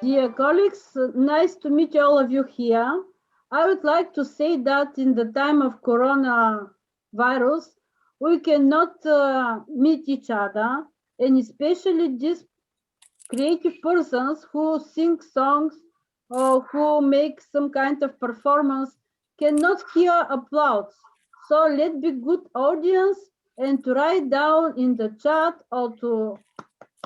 Dear colleagues, nice to meet all of you here. I would like to say that in the time of coronavirus, we cannot meet each other, and especially these creative persons who sing songs or who make some kind of performance cannot hear applause. So let's be good audience and to write down in the chat or to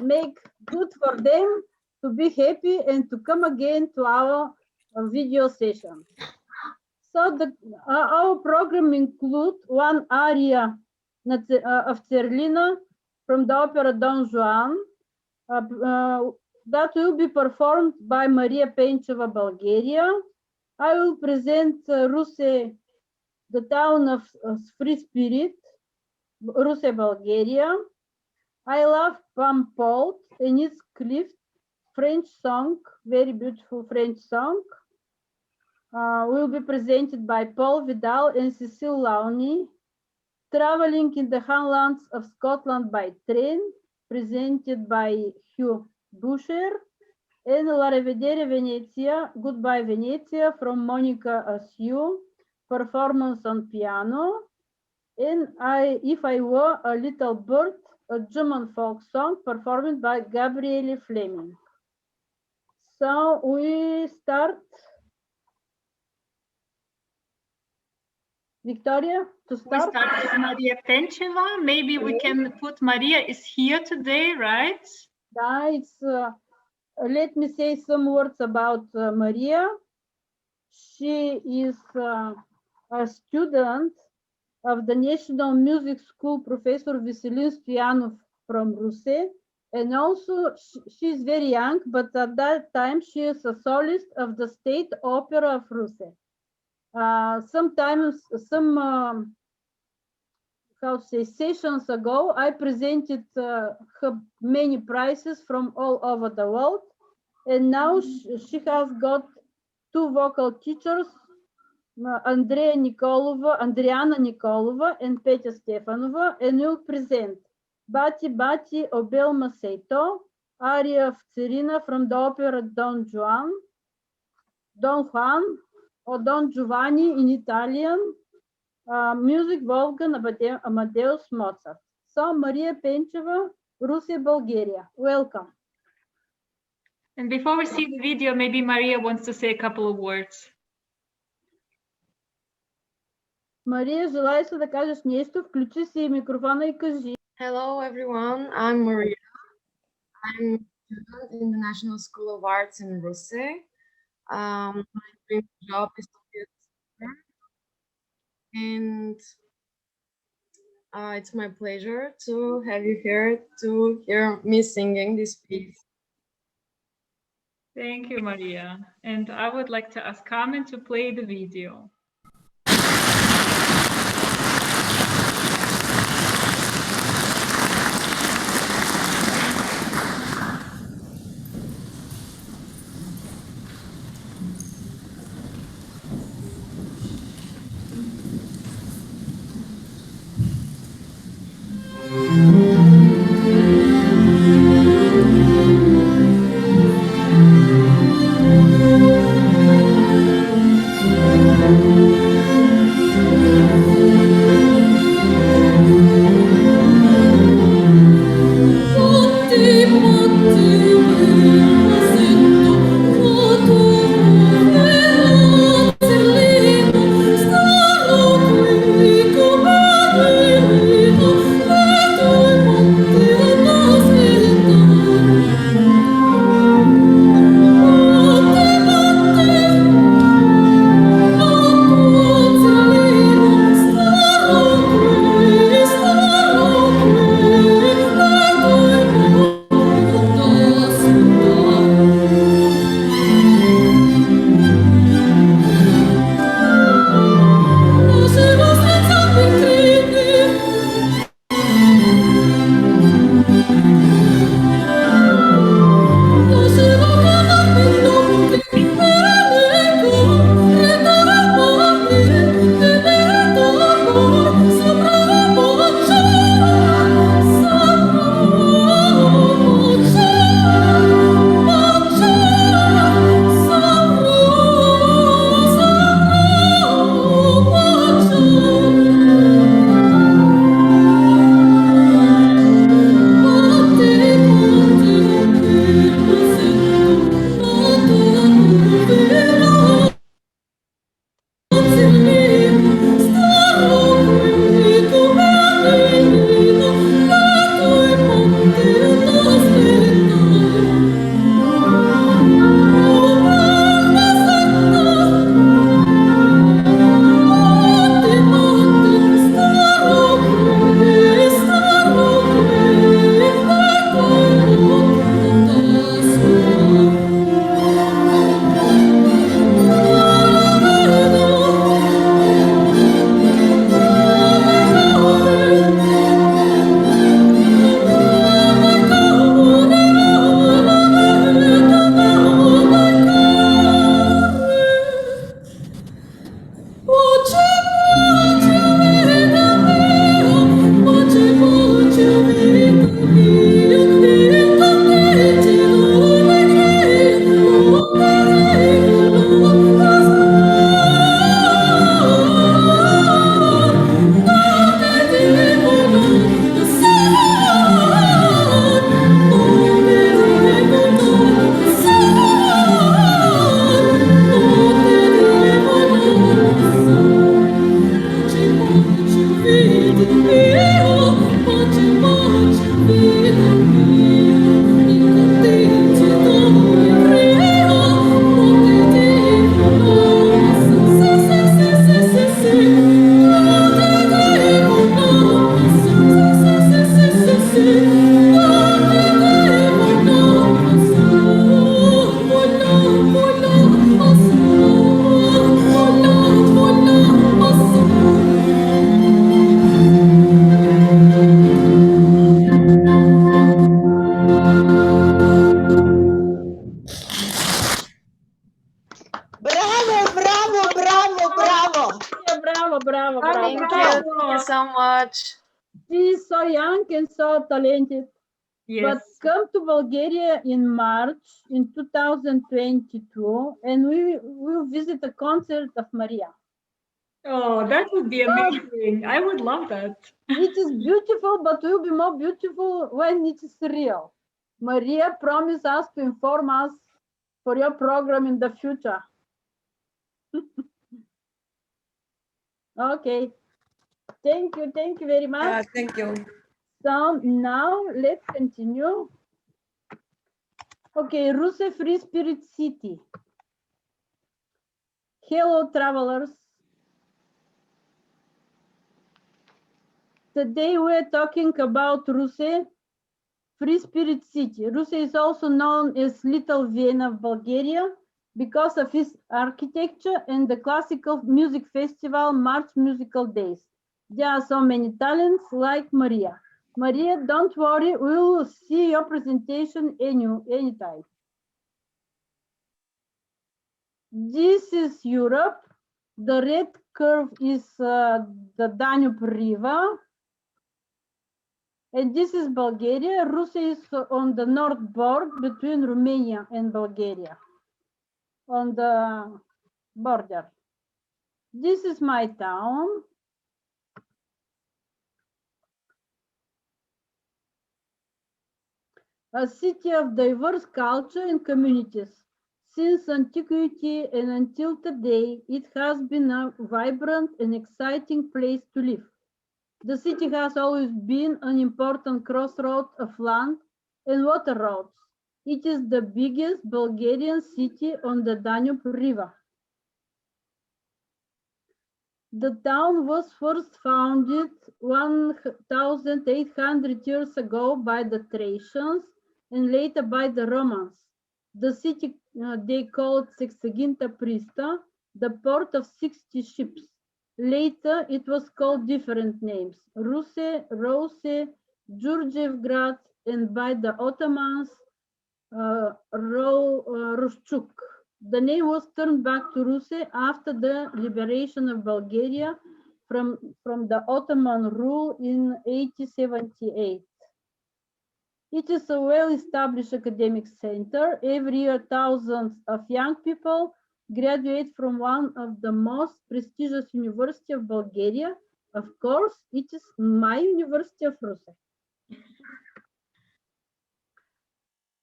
make good for them to be happy and to come again to our video session. So our program includes one aria of Zerlina from the opera Don Juan that will be performed by Maria Pencheva, Bulgaria. I will present Ruse, the town of free spirit, Ruse, Bulgaria. I love Pampolt and its cliff, French song, very beautiful French song. Will be presented by Paul Vidal and Cecile Launey. Traveling in the Highlands of Scotland by train, presented by Hugh Busher. And La Rivedere Venezia, Goodbye Venezia from Monica Asiu, performance on piano. And If I Were a Little Bird, a German folk song performed by Gabriele Fleming. So we start. Victoria, to start? We start with Maria Pencheva. Maybe we can put Maria is here today, right? Yeah, let me say some words about Maria. She is a student of the National Music School, Professor Veselin Stoyanov from Russia. And also, she is very young, but at that time, she is a solist of the State Opera of Russia. Sometimes, sessions ago, I presented her many prizes from all over the world. And now she has got two vocal teachers, Andriana Nikolova and Petya Stefanova, and will present Bati Bati Obel Maceto, aria of Tsirina from the opera Don Juan, or Don Giovanni in Italian, music Wolfgang Amadeus Mozart. So Maria Pencheva, Russia, Bulgaria. Welcome. And before we see the video, maybe Maria wants to say a couple of words. Мария, желаеш ли да кажеш нещо? Включи си микрофона и кажи. Hello everyone, I'm Maria. I'm a student in the National School of Arts in Russia. My dream job is to be a teacher. And it's my pleasure to have you here to hear me singing this piece. Thank you, Maria. And I would like to ask Carmen to play the video. Thank you. and so talented. Yes. But come to Bulgaria in March in 2022 and we will visit a concert of Maria. Oh, that would be amazing. I would love that. It is beautiful, but will be more beautiful when it is real. Maria promised us to inform us for your program in the future. Okay. Thank you very much. Thank you. So now let's continue. Okay, Russe Free Spirit City. Hello, travelers. Today we're talking about Russe Free Spirit City. Russe is also known as Little Vienna of Bulgaria because of its architecture and the classical music festival March Musical Days. There are so many talents like Maria. Maria, don't worry, we will see your presentation anytime. This is Europe. The red curve is the Danube River. And this is Bulgaria. Russia is on the north border between Romania and Bulgaria, on the border. This is my town. A city of diverse culture and communities. Since antiquity and until today, it has been a vibrant and exciting place to live. The city has always been an important crossroad of land and water roads. It is the biggest Bulgarian city on the Danube River. The town was first founded 1,800 years ago by the Thracians and later by the Romans. The city they called Sexaginta Prista, the port of 60 ships. Later, it was called different names, Russe, Rose, Jurjevgrad, and by the Ottomans, Rushchuk. The name was turned back to Russe after the liberation of Bulgaria from the Ottoman rule in 1878. It is a well-established academic center. Every year, thousands of young people graduate from one of the most prestigious universities of Bulgaria. Of course, it is my University of Russe.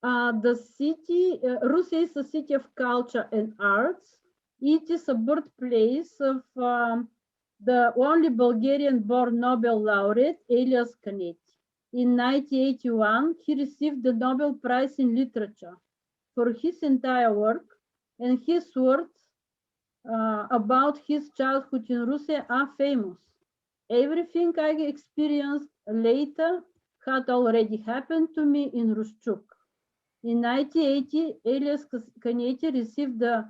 The city, Russe is a city of culture and arts. It is a birthplace of the only Bulgarian-born Nobel laureate, Elias Canetti. In 1981, he received the Nobel Prize in Literature for his entire work, and his words about his childhood in Russia are famous. Everything I experienced later had already happened to me in Rushchuk. In 1980, Elias Canetti received the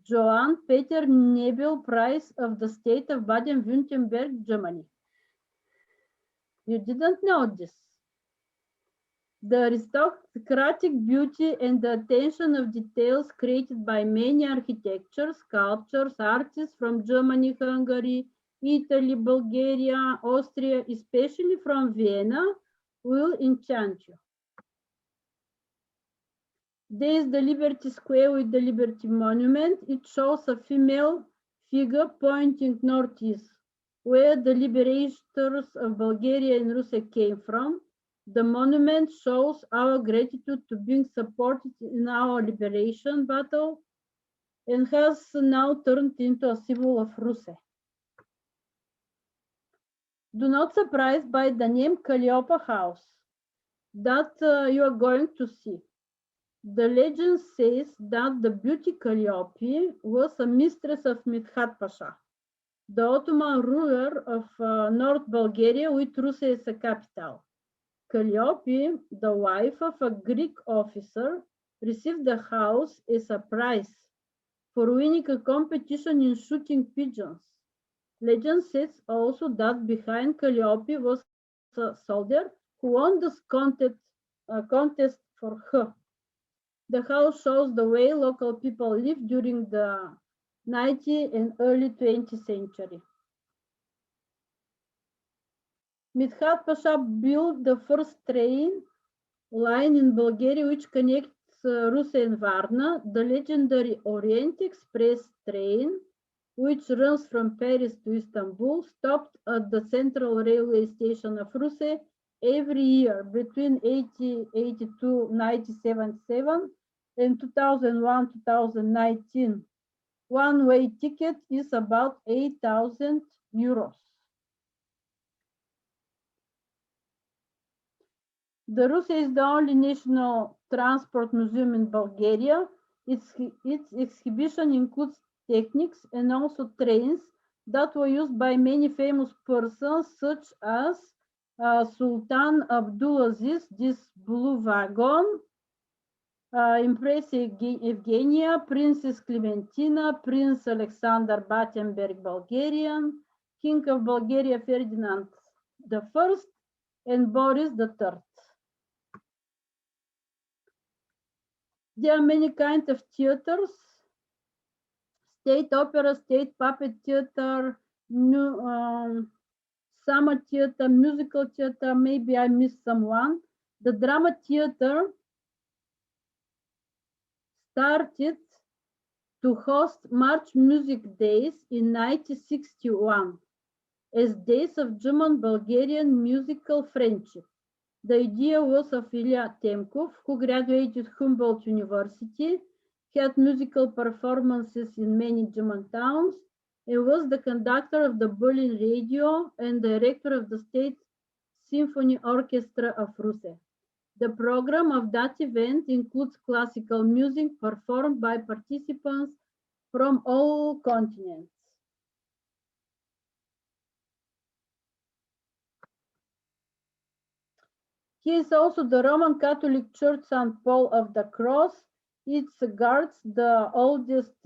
Johann Peter Nebel Prize of the state of Baden-Württemberg, Germany. You didn't know this. The aristocratic beauty and the attention of details created by many architectures, sculptures, artists from Germany, Hungary, Italy, Bulgaria, Austria, especially from Vienna, will enchant you. There is the Liberty Square with the Liberty Monument. It shows a female figure pointing northeast, where the liberators of Bulgaria and Russia came from. The monument shows our gratitude to being supported in our liberation battle and has now turned into a symbol of Russia. Do not surprised by the name Calliope House that you are going to see. The legend says that the beauty Calliope was a mistress of Midhat Pasha, the Ottoman ruler of North Bulgaria with Russia as a capital. Calliope, the wife of a Greek officer, received the house as a prize for winning a competition in shooting pigeons. Legend says also that behind Calliope was a soldier who won this contest for her. The house shows the way local people lived during the 19th and early 20th century. Midhat Pasha built the first train line in Bulgaria which connects Russia and Varna, the legendary Orient Express train, which runs from Paris to Istanbul, stopped at the central railway station of Russia every year between 1882-1977 and 2001-2019. One-way ticket is about 8,000 euros. The Russia is the only national transport museum in Bulgaria. Its exhibition includes techniques and also trains that were used by many famous persons such as Sultan Abdulaziz, this blue wagon, Empress Evgenia, Princess Clementina, Prince Alexander Battenberg, Bulgarian, King of Bulgaria Ferdinand I, and Boris III. There are many kinds of theaters: state opera, state puppet theater, summer theater, musical theater, maybe I missed someone. The drama theater started to host March Music Days in 1961 as days of German-Bulgarian musical friendship. The idea was of Ilya Temkov, who graduated Humboldt University, had musical performances in many German towns, and was the conductor of the Berlin Radio and director of the State Symphony Orchestra of Russia. The program of that event includes classical music performed by participants from all continents. Here is also the Roman Catholic Church St. Paul of the Cross. It guards the oldest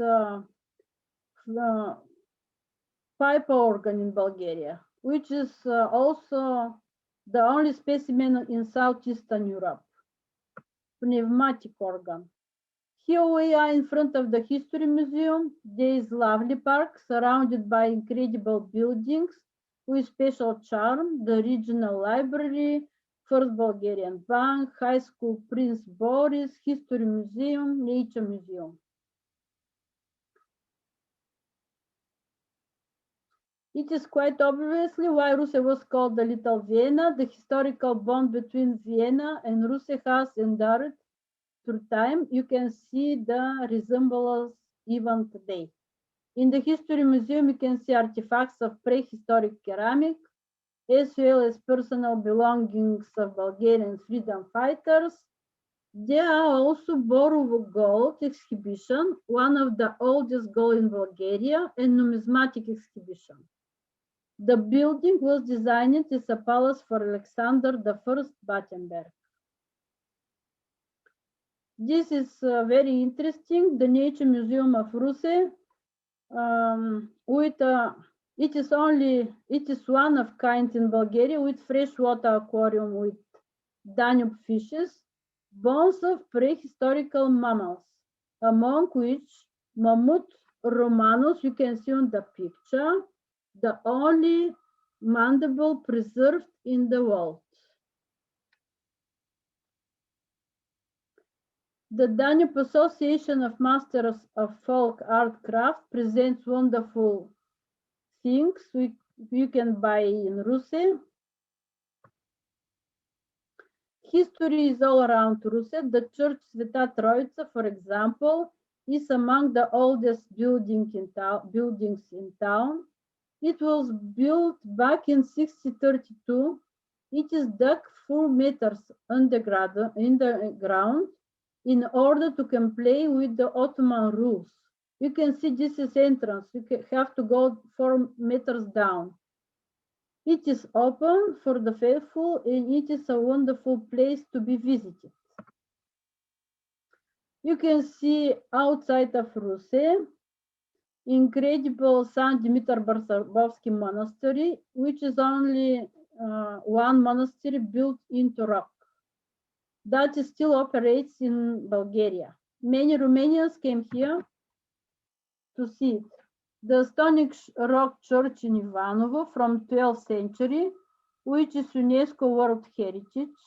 pipe organ in Bulgaria, which is also the only specimen in Southeastern Europe. Pneumatic organ. Here we are in front of the History Museum. There is lovely park surrounded by incredible buildings with special charm, the regional library, First Bulgarian Bank, High School Prince Boris, History Museum, Nature Museum. It is quite obviously why Russia was called the Little Vienna. The historical bond between Vienna and Russia has endured through time. You can see the resemblance even today. In the History Museum, you can see artifacts of prehistoric ceramic, as well as personal belongings of Bulgarian freedom fighters. There are also Borovo gold exhibition, one of the oldest gold in Bulgaria, and numismatic exhibition. The building was designed as a palace for Alexander I Battenberg. This is very interesting, the Nature Museum of Russia, it is one of kind in Bulgaria with freshwater aquarium with Danube fishes, bones of prehistorical mammals, among which Mammoth romanus, you can see on the picture, the only mandible preserved in the world. The Danube Association of Masters of Folk Art Craft presents wonderful things you can buy in Russia. History is all around Russia. The Church Sveta Troitsa, for example, is among the oldest buildings in town. It was built back in 1632. It is dug 4 meters underground in order to comply with the Ottoman rules. You can see this is entrance. You have to go 4 meters down. It is open for the faithful and it is a wonderful place to be visited. You can see outside of Russia, incredible St. Dimitar Barsarbovsky Monastery, which is only one monastery built into rock that still operates in Bulgaria. Many Romanians came here to see it. The Stonic Rock Church in Ivanovo from 12th century which is UNESCO World Heritage.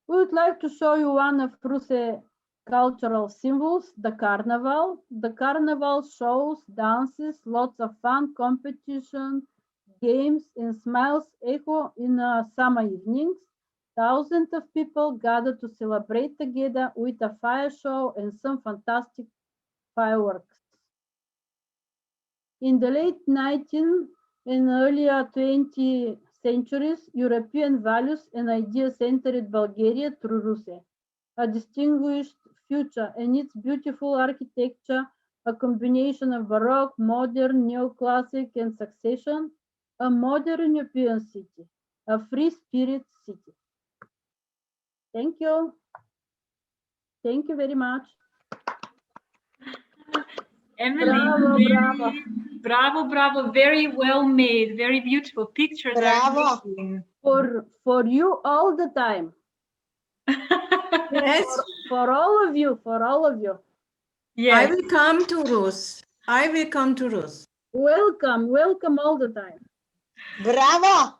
We would like to show you one of Russia's cultural symbols, the carnival. The carnival shows, dances, lots of fun, competition, games, and smiles echo in summer evenings. Thousands of people gather to celebrate together with a fire show and some fantastic fireworks. In the late 19th and earlier 20th centuries, European values and ideas entered Bulgaria through Russia. A distinguished future and its beautiful architecture, a combination of Baroque, modern, neoclassic, and succession, a modern European city, a free spirit city. Thank you. Thank you very much. Emily, Bravo, bravo. bravo, very well made, very beautiful pictures. Bravo. For you all the time. Yes, For all of you, Yes. I will come to Rus. I will come to Rus. welcome all the time. Браво!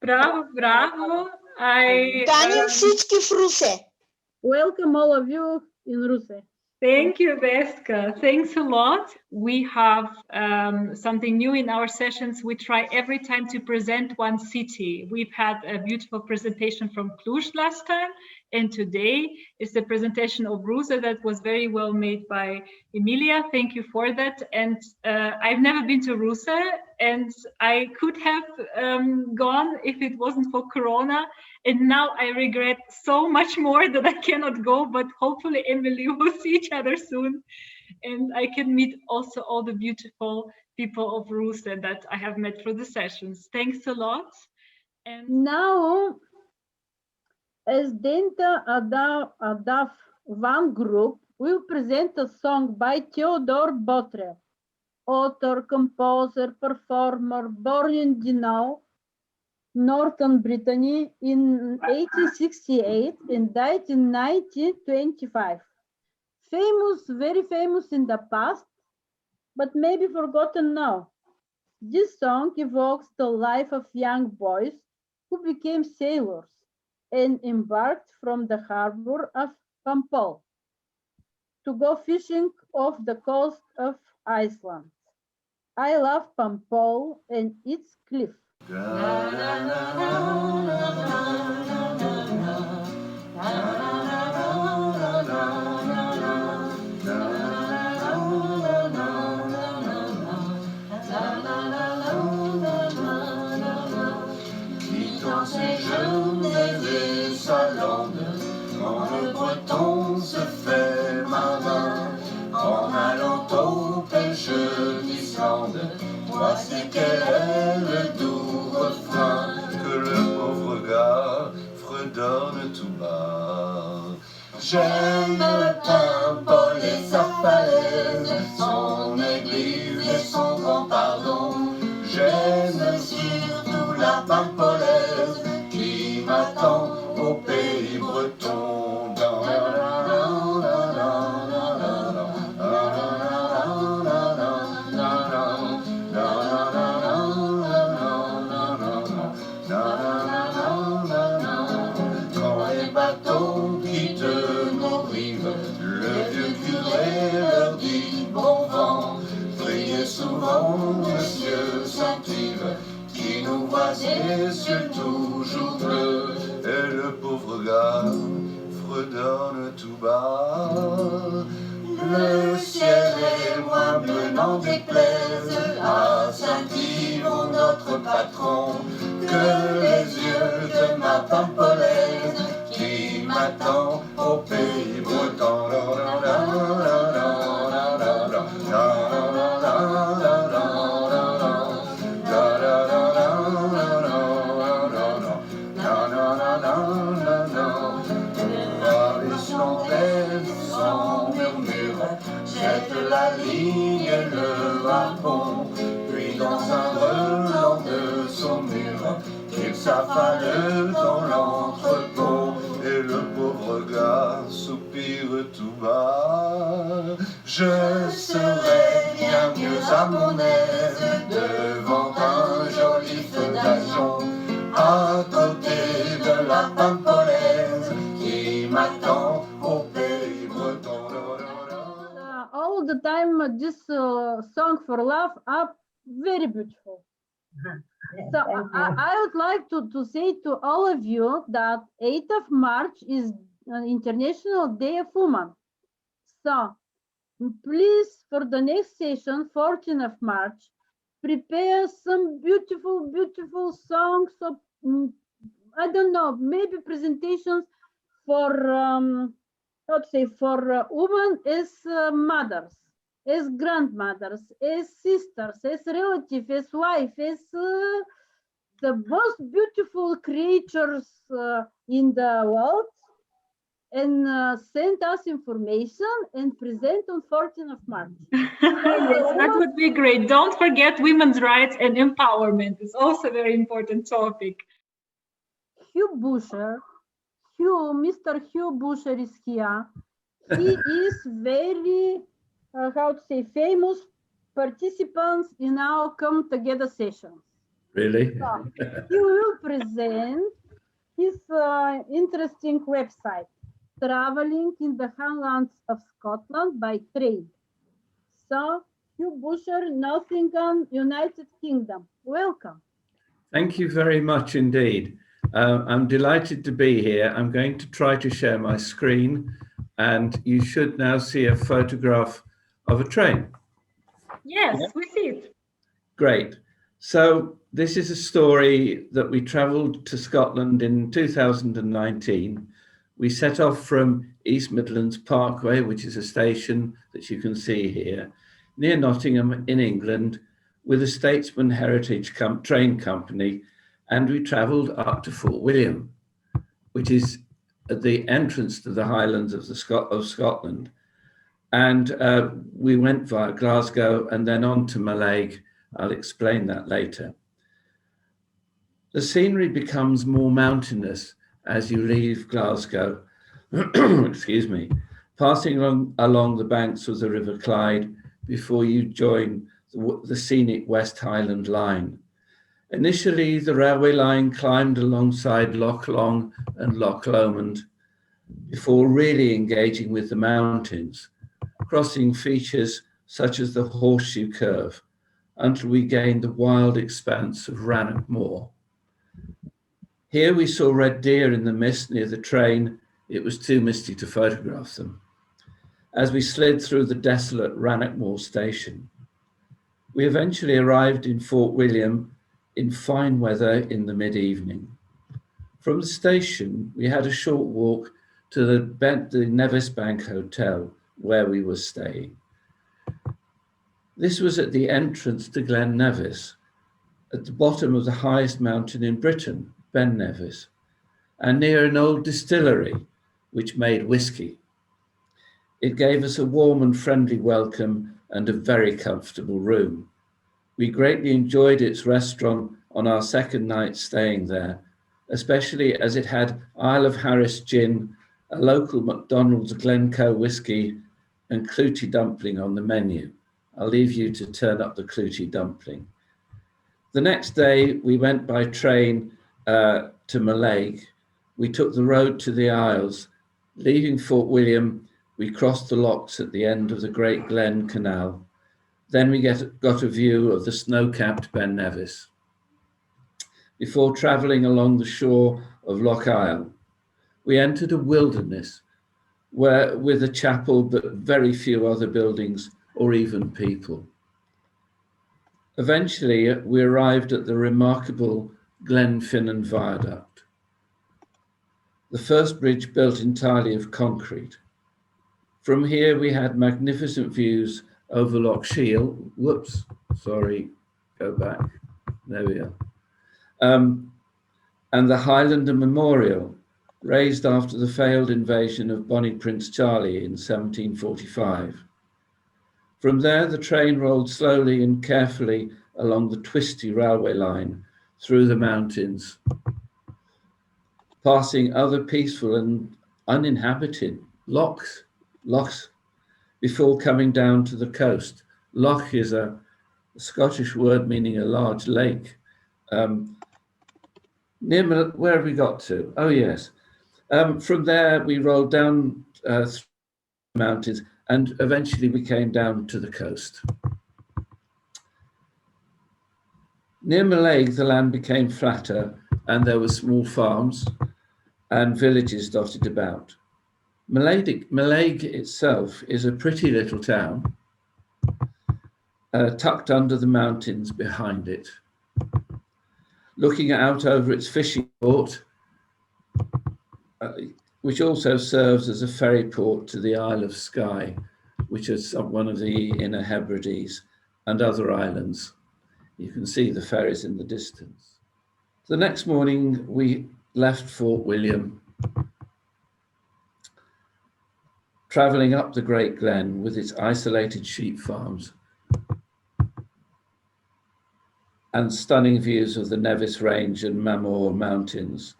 Bravo. I Каним всички в Русе. Welcome all of you in Russia. thank you, Veska. Thanks a lot. We have something new in our sessions. We try every time to present one city. We've had a beautiful presentation from Cluj last time, and today is the presentation of Rusa that was very well made by Emilia. Thank you for that. And I've never been to Rusa, and I could have gone if it wasn't for Corona. And now I regret so much more that I cannot go, but hopefully, Emily, we'll see each other soon. And I can meet also all the beautiful people of Rusa that I have met through the sessions. Thanks a lot. And Now, as Denta Adav One Group will present a song by Theodore Botrev, author, composer, performer, born in Danube, Northern Brittany in 1868 and died in 1925. Famous, very famous in the past, but maybe forgotten now. This song evokes the life of young boys who became sailors and embarked from the harbor of Pampol to go fishing off the coast of Iceland. I love Pampol and its cliff. Quittant ses jeunes et sa lande, quand le breton se fait marin, en allant au pêche d'Islande, voici quel est le doux refrain que le pauvre gars fredonne tout bas. J'aime Pampol et sa falaise, son église et son grand pardon. J'aime surtout la Pampolaise qui m'attend au pays breton. Quand les bateaux quittent nos rives, le vieux curé leur dit bon vent. Priez souvent, monsieur Saint-Yves, qui nous voit et sur toujours bleu. Et le pauvre gars fredonne tout bas. Le ciel est loin, peu n'en déplaise à Saint-Yves, notre patron, que les yeux de ma Pampolaise qui m'attend au pays breton. Sans murmure, jette la ligne et le harpon, puis dans un relan de saumure, qu'il s'affale dans l'entrepôt, et le pauvre gars soupire tout bas. Je serais bien mieux à mon aise devant un à côté de la femme polonaise qui m'attend au pays breton. All the time, this song for love are very beautiful. So I would like to say to all of you that 8th of March is International Day of Women. So please, for the next session, 14th of March, prepare some beautiful, beautiful songs of, I don't know, maybe presentations for, how to say, for women as mothers, as grandmothers, as sisters, as relatives, as wife, as the most beautiful creatures in the world, and send us information and present on 14th of March. Yes, that would be great. Don't forget women's rights and empowerment. It's also a very important topic. Mr. Hugh Busher is here. He is very, how to say, famous participants in our Come Together sessions. Really? So he will present his interesting website, Traveling in the Highlands of Scotland by Train. So, Hugh Busher, Nottingham, United Kingdom. Welcome. Thank you very much indeed. I'm delighted to be here. I'm going to try to share my screen, and you should now see a photograph of a train. Yes, we see it. Great. So this is a story that we travelled to Scotland in 2019. We set off from East Midlands Parkway, which is a station that you can see here, near Nottingham in England, with a Statesman Heritage Train Company, and we travelled up to Fort William, which is at the entrance to the Highlands of Scotland. And we went via Glasgow and then on to Mallaig. I'll explain that later. The scenery becomes more mountainous as you leave Glasgow, excuse me, passing along the banks of the River Clyde before you join the scenic West Highland line. Initially, the railway line climbed alongside Loch Long and Loch Lomond before really engaging with the mountains, crossing features such as the Horseshoe Curve until we gained the wild expanse of Rannoch Moor. Here we saw red deer in the mist near the train. It was too misty to photograph them. As we slid through the desolate Rannoch Moor station, we eventually arrived in Fort William in fine weather in the mid-evening. From the station, we had a short walk to the Nevis Bank Hotel, where we were staying. This was at the entrance to Glen Nevis, at the bottom of the highest mountain in Britain, Ben Nevis, and near an old distillery which made whiskey. It gave us a warm and friendly welcome and a very comfortable room. We greatly enjoyed its restaurant on our second night staying there, especially as it had Isle of Harris gin, a local McDonald's Glencoe whiskey, and clouty dumpling on the menu. I'll leave you to turn up the clouty dumpling. The next day, we went by train to Mallaig. We took the road to the Isles. Leaving Fort William, we crossed the locks at the end of the Great Glen Canal. Then we got a view of the snow-capped Ben Nevis before travelling along the shore of Loch Isle. We entered a wilderness with a chapel, but very few other buildings or even people. Eventually, we arrived at the remarkable Glenfinnan Viaduct, the first bridge built entirely of concrete. From here, we had magnificent views over Loch Shiel. Whoops, sorry, go back. There we are. And the Highlander Memorial, raised after the failed invasion of Bonnie Prince Charlie in 1745. From there, the train rolled slowly and carefully along the twisty railway line through the mountains, passing other peaceful and uninhabited lochs, before coming down to the coast. Loch is a Scottish word meaning a large lake. Where have we got to? Oh, yes. From there, we rolled down through the mountains, and eventually we came down to the coast. Near Mallaig, the land became flatter, and there were small farms and villages dotted about. Mallaig itself is a pretty little town, tucked under the mountains behind it. Looking out over its fishing port, which also serves as a ferry port to the Isle of Skye, which is one of the Inner Hebrides and other islands. You can see the ferries in the distance. The next morning, we left Fort William, travelling up the Great Glen with its isolated sheep farms and stunning views of the Nevis Range and Mamore Mountains,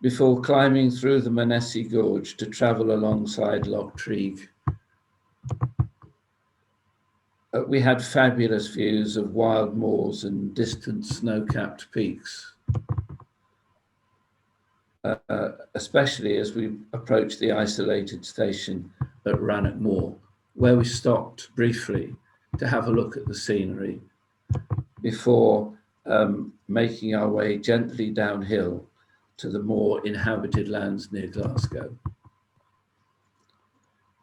before climbing through the Manessy Gorge to travel alongside Loch Treig. We had fabulous views of wild moors and distant snow-capped peaks, especially as we approached the isolated station at Rannoch Moor, where we stopped briefly to have a look at the scenery before making our way gently downhill to the more inhabited lands near Glasgow,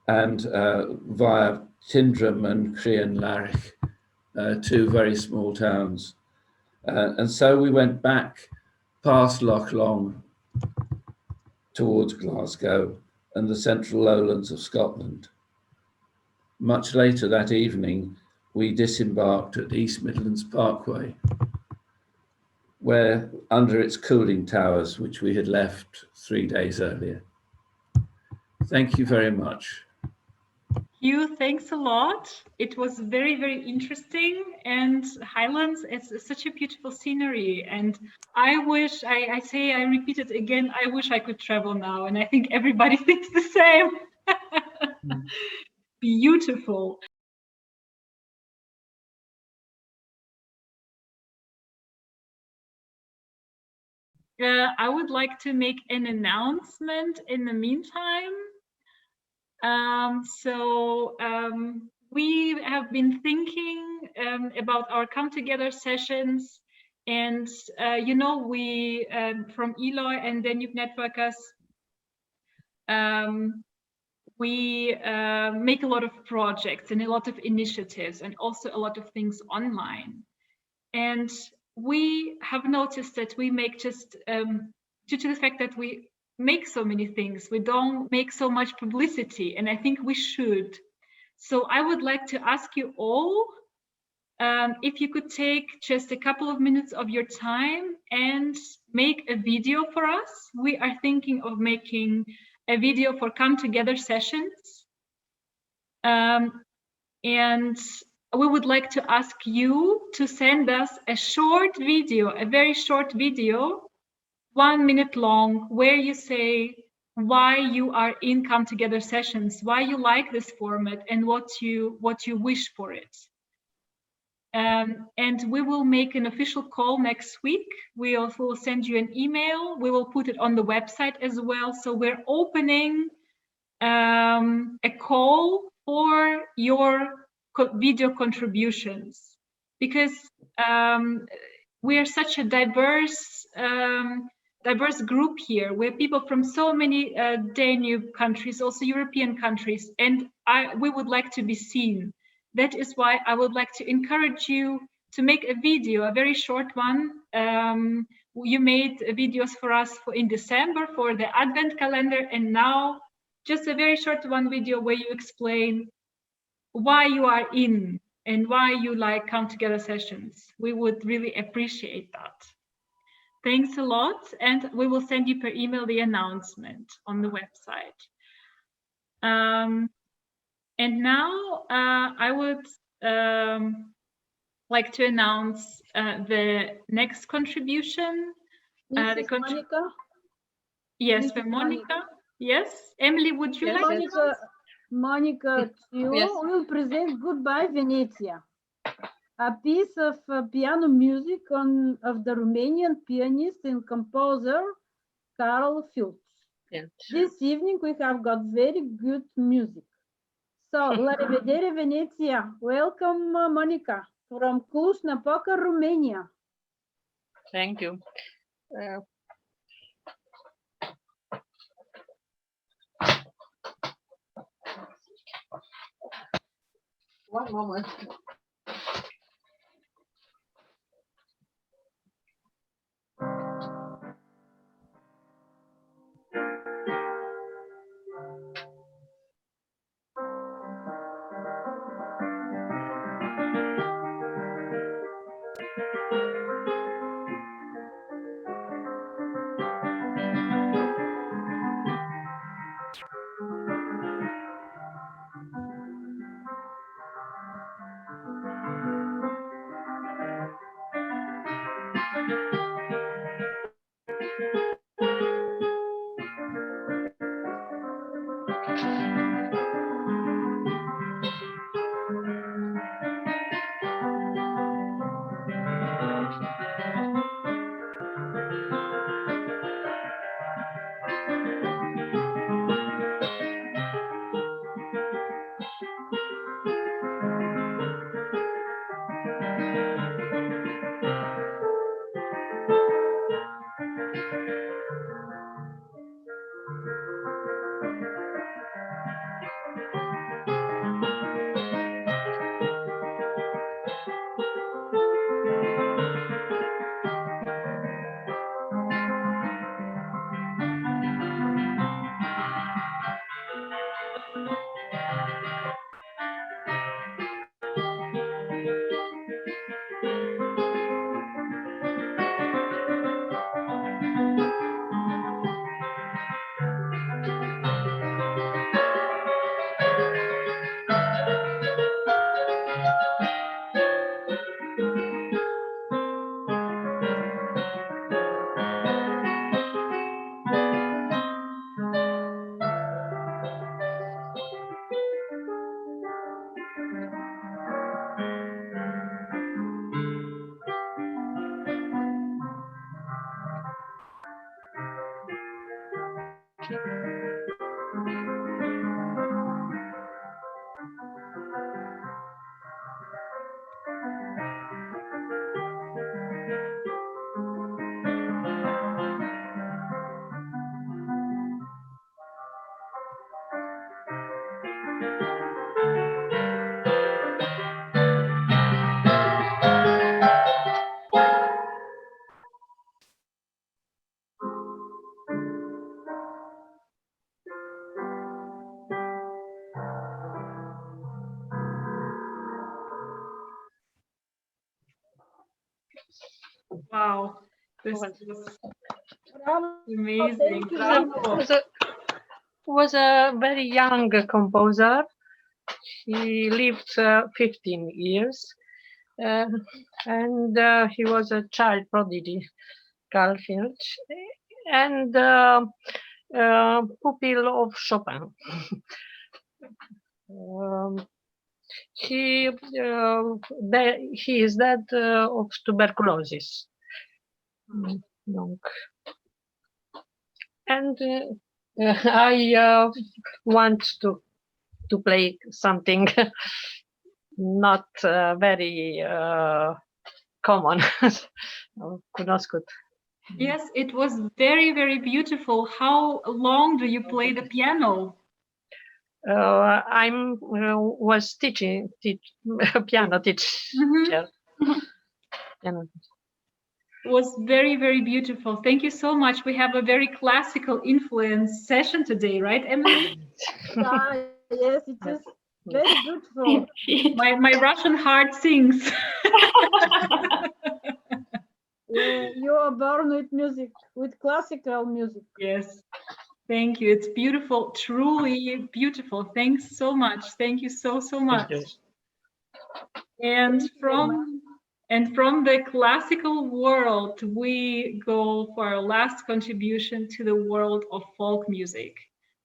and via Tindrum and Crian Larich, two very small towns. And so we went back past Loch Long towards Glasgow and the central lowlands of Scotland. Much later that evening, we disembarked at East Midlands Parkway, where under its cooling towers, which we had left 3 days earlier. Thank you very much. Hugh, thanks a lot. It was very, very interesting, and Highlands is such a beautiful scenery. And I wish, I repeat it again, I wish I could travel now. And I think everybody thinks the same. Beautiful. I would like to make an announcement in the meantime. We have been thinking about our Come Together sessions, and we from Eloy and Danube Networkers, we make a lot of projects and a lot of initiatives, and also a lot of things online. And we have noticed that we make just due to the fact that we make so many things, we don't make so much publicity, and I think we should. So I would like to ask you all if you could take just a couple of minutes of your time and make a video for us. We are thinking of making a video for Come Together sessions, and we would like to ask you to send us a short video, a very short video, 1 minute long, where you say why you are in Come Together sessions, why you like this format, and what you wish for it. And we will make an official call next week. We also will send you an email. We will put it on the website as well. So we're opening a call for your video contributions, because we are such a diverse group here. We're people from so many Danube countries, also European countries, and we would like to be seen. That is why I would like to encourage you to make a video, a very short one. You made videos for us in December for the Advent calendar, and now just a very short one video where you explain why you are in and why you like Come Together sessions. We would really appreciate that. Thanks a lot, and we will send you per email the announcement on the website. And now I would like to announce the next contribution. Monica? Yes, for Monica. Yes, Emily, would you like to? Monica, you will present Goodbye Venezia. a piece of piano music of the Romanian pianist and composer Carl Filch. This evening we have got very good music. So, la revedere Venezia. Welcome, Monica, from Cluj-Napoca, Romania. Thank you. One moment. Wow, this was Bravo. amazing. Thank you. Bravo. Was a very young composer. He lived 15 years, and he was a child prodigy, Carl Filch, and pupil of Chopin. He is dead of tuberculosis. And I want to play something not very common. Cunoscut. Yes, it was very, very beautiful. How long do you play the piano? I'm was teaching piano teacher. It was very, very beautiful. Thank you so much. We have a very classical influence session today, right, Emily? Yes, it is very beautiful. My Russian heart sings. You are born with music, with classical music. Yes. Thank you. It's beautiful, truly beautiful. Thanks so much. Thank you so much. And from the classical world, we go for our last contribution to the world of folk music.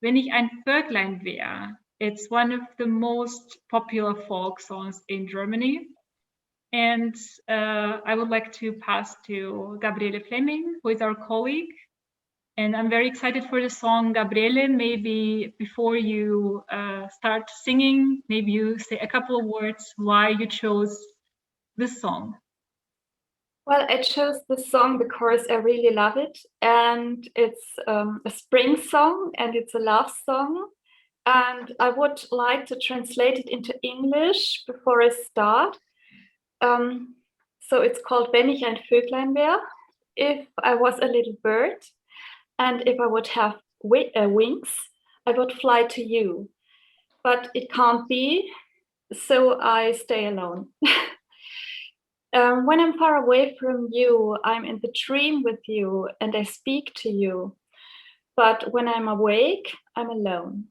Wenn ich ein Vöglein wär, it's one of the most popular folk songs in Germany. And I would like to pass to Gabriele Fleming, who is our colleague. And I'm very excited for the song. Gabriele, maybe before you start singing, maybe you say a couple of words why you chose this song. Well, I chose this song because I really love it. And it's a spring song and it's a love song. And I would like to translate it into English before I start. So it's called Wenn ich ein Vöglein wär, if I was a little bird, and if I would have wings, I would fly to you. But it can't be, so I stay alone. When I'm far away from you, I'm in the dream with you and I speak to you. But when I'm awake, I'm alone.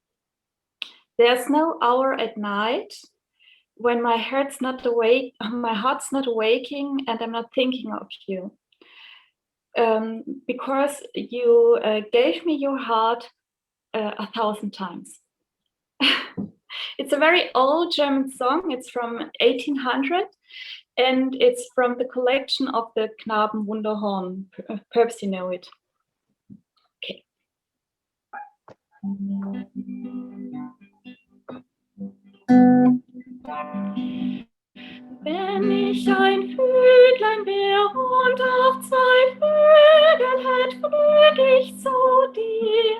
There's no hour at night when my heart's not awaking and I'm not thinking of you. Because you gave me your heart 1,000 times. It's a very old German song. It's from 1800 and it's from the collection of the Knaben Wunderhorn. Perhaps you know it. Okay. Wenn ich ein Vöglein wär und auch 2 Vögel hätt, flög ich zu dir.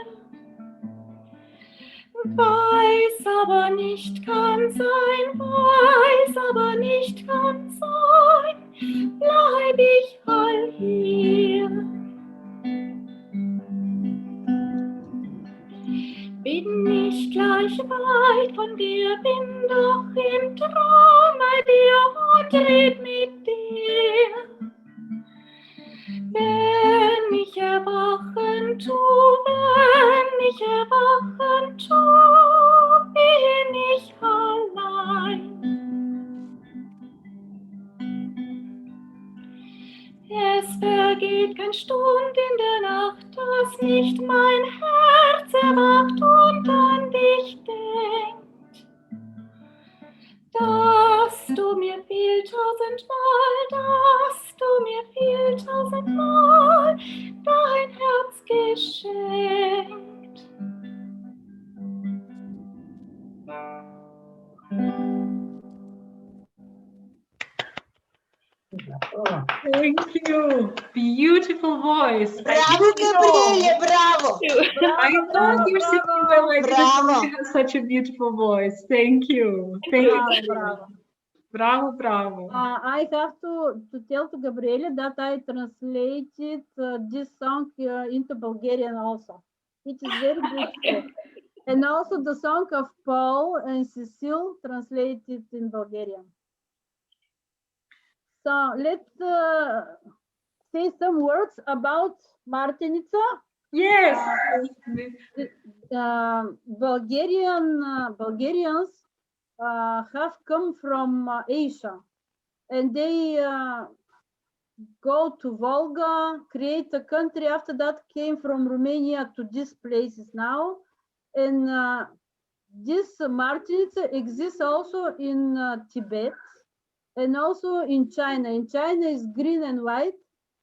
Weiß aber nicht kann sein, weiß aber nicht kann sein, bleib ich all hier. Bin nicht gleich weit von dir, bin doch im Traum bei dir und red mit dir. Wenn ich erwachen tu, bin ich allein. Es vergeht kein Stund in der Nacht, dass nicht mein Herz erwacht und an dich denkt. Dass du mir viel 1000-mal dein Herz geschenkt. Thank you. Beautiful voice. Bravo, Gabriele, bravo. I thought you're singing well. I didn't know you have such a beautiful voice. Thank you. Thank you. Bravo. Bravo, bravo. I have to tell to Gabriele that I translated this song into Bulgarian also. It is very beautiful. And also the song of Paul and Cecile translated in Bulgarian. So let's say some words about Martinica. Yes. Bulgarians have come from Asia, and they go to Volga, create a country. After that, came from Romania to these places now, and this Martinica exists also in Tibet. And also in China. In China is green and white,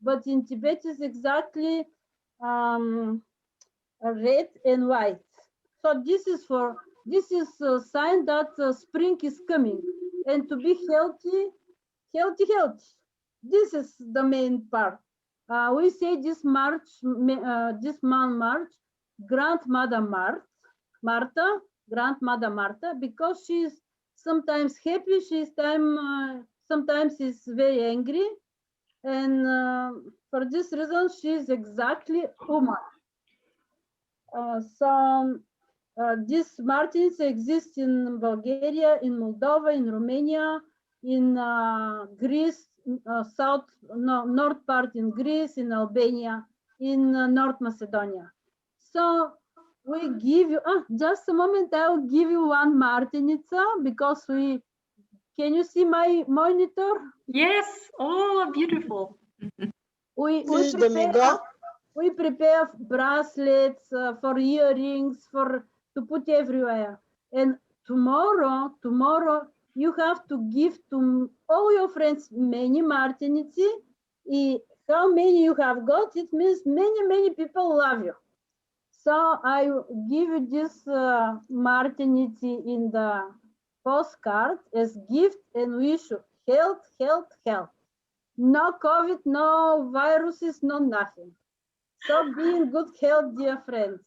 but in Tibet is exactly red and white. So this is a sign that spring is coming, and to be healthy. This is the main part. We say this month March, Grandmother Marta, because she's sometimes happy, sometimes is very angry, and for this reason she's exactly woman. This Martins exists in Bulgaria, in Moldova, in Romania, in Greece, north part in Greece, in Albania, in North Macedonia. So we give you, just a moment, I'll give you one Martinica because can you see my monitor? Yes, oh, beautiful. We prepare bracelets for earrings to put everywhere. And tomorrow you have to give to all your friends many martinici. How many you have got, it means many people love you. So I give you this martinici in the postcard as gift and wish you health. No COVID, no viruses, no nothing. So be in good health, dear friends.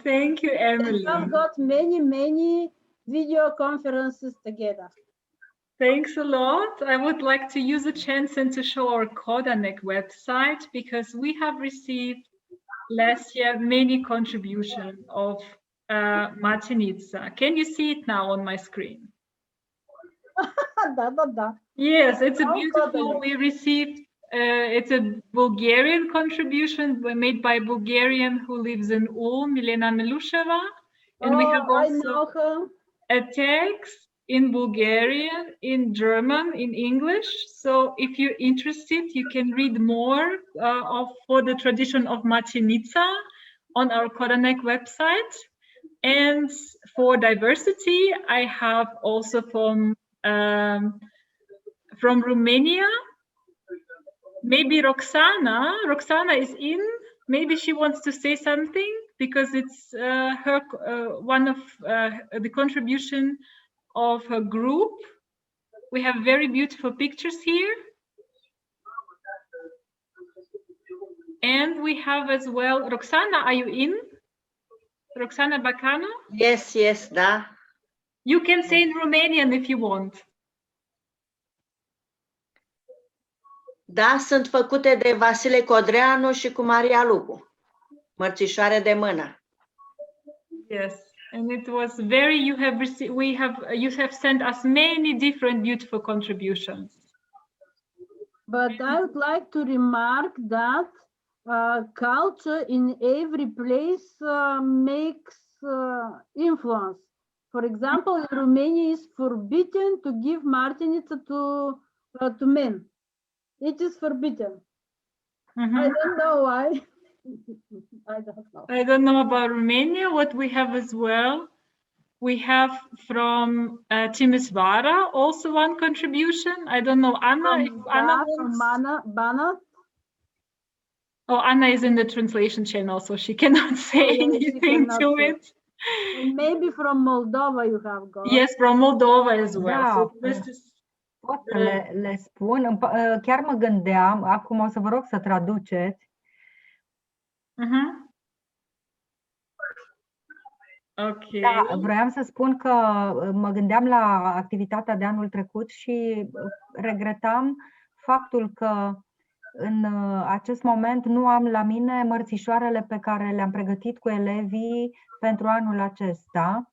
Thank you, Emily. And I've got many video conferences together. Thanks a lot. I would like to use the chance and to show our Kodanek website, because we have received last year many contributions of Martinica. Can you see it now on my screen? Da. Yes, it's a beautiful, we received, it's a Bulgarian contribution made by a Bulgarian who lives in Ulm, Milena Milusheva. And we have also a text in Bulgarian, in German, in English. So if you're interested, you can read more for the tradition of Martinica on our Kodanek website. And for diversity, I have also from Romania, maybe Roxana is in, maybe she wants to say something, because it's her one of the contribution of her group. We have very beautiful pictures here. And we have as well, Roxana, are you in? Roxana Bacano? Yes, da. You can say in Romanian if you want. Da, sunt făcute de Vasile Codreanu și cu Maria Lupu. Mărțișoare de mână. Yes, and it was very, you have sent us many different beautiful contributions. But I would like to remark that culture in every place makes influence. For example, in Romania it's forbidden to give martinița to men. It is forbidden. I don't know why. I don't know about Romania. What we have as well, we have from Timișoara also one contribution. I don't know, Anna. Banat. Oh, Anna is in the translation channel, so she cannot say anything to it. Maybe from Moldova you have got. Yes, from Moldova as well. Da, so this is pot să le spun. Chiar mă gândeam, acum o să vă rog să traduceți. Okay. Da, vreau să spun că mă gândeam la activitatea de anul trecut și regretam faptul că în acest moment nu am la mine mărțișoarele pe care le-am pregătit cu elevii pentru anul acesta.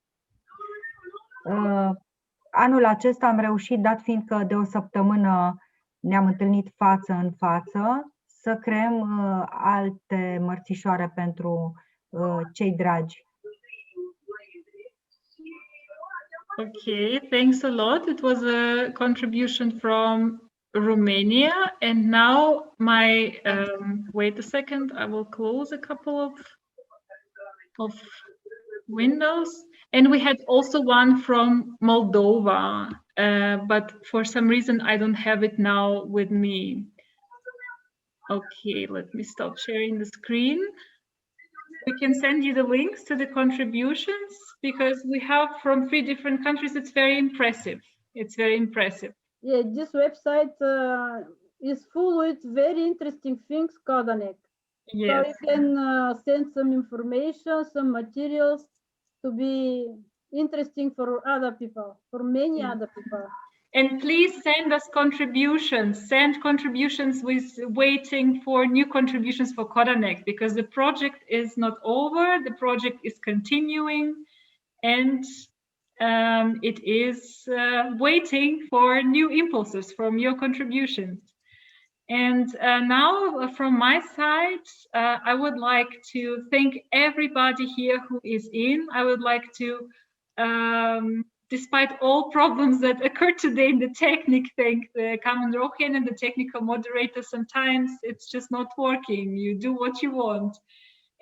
Anul acesta am reușit, dat fiind că de o săptămână ne-am întâlnit față în față, să creăm alte mărțișoare pentru cei dragi. Okay, thanks a lot. It was a contribution from Romania, and now my wait a second, I will close a couple of windows. And we had also one from Moldova, but for some reason I don't have it now with me. Okay, let me stop sharing the screen. We can send you the links to the contributions, because we have from 3 different countries. It's very impressive. It's very impressive. Yeah, this website is full with very interesting things, Kodanek. Yes. So you can send some information, some materials to be interesting for other people, for many other people. And please send us contributions. Send contributions with waiting for new contributions for Kodanek, because the project is not over. The project is continuing, and it is waiting for new impulses from your contributions. And now from my side, I would like to thank everybody here who is in. I would like to, despite all problems that occurred today in the technique, thank the Carmen Rochen and the technical moderator. Sometimes it's just not working. You do what you want.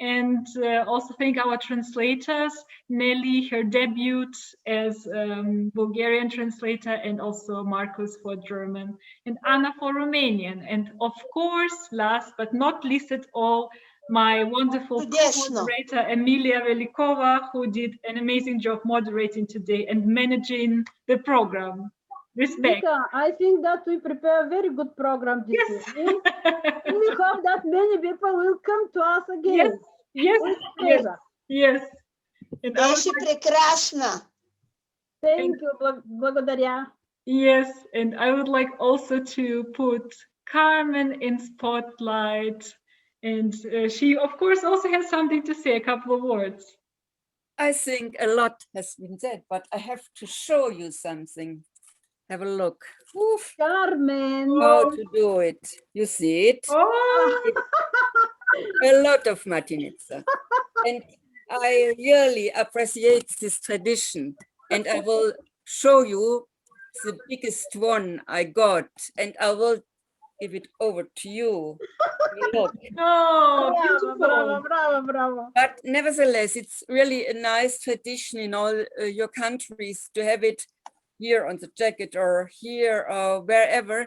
And also thank our translators, Nelly, her debut as Bulgarian translator, and also Marcus for German, and Anna for Romanian. And of course, last but not least at all, my wonderful co-moderator, Emilia Velikova, who did an amazing job moderating today and managing the program. Respect. Vika, I think that we prepare a very good program this evening. And we hope that many people will come to us again. Yes, yes, yes. And Беше прекрасна. Thank you, благодаря. Yes, and I would like also to put Carmen in spotlight. And she, of course, also has something to say, a couple of words. I think a lot has been said, but I have to show you something. Have a look. Oof. Carmen. How to do it. You see it? Oh. A lot of Martinitsa. And I really appreciate this tradition. And I will show you the biggest one I got. And I will give it over to you. Look. Oh, bravo, bravo, bravo, bravo. But nevertheless, it's really a nice tradition in all your countries to have it here on the jacket or here or wherever,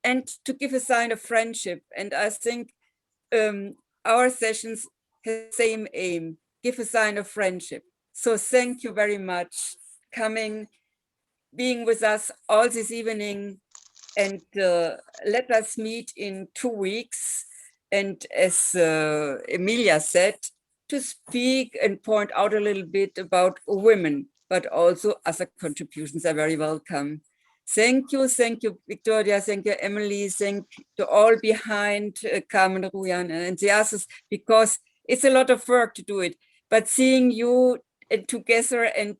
and to give a sign of friendship. And I think our sessions have the same aim, give a sign of friendship. So thank you very much coming, being with us all this evening, and let us meet in 2 weeks. And as Emilia said, to speak and point out a little bit about women, but also other contributions are very welcome. Thank you, Victoria, thank you, Emily, thank you all behind Carmen, Ruyan, and the others, because it's a lot of work to do it. But seeing you together and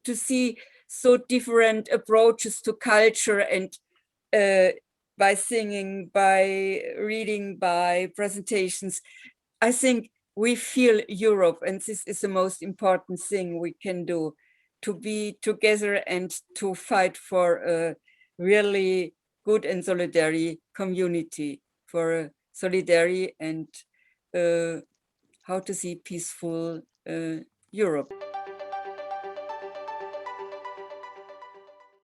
to see so different approaches to culture, and by singing, by reading, by presentations, I think we feel Europe, and this is the most important thing we can do, to be together and to fight for a really good and solidary community, for a solidary and how to see peaceful Europe.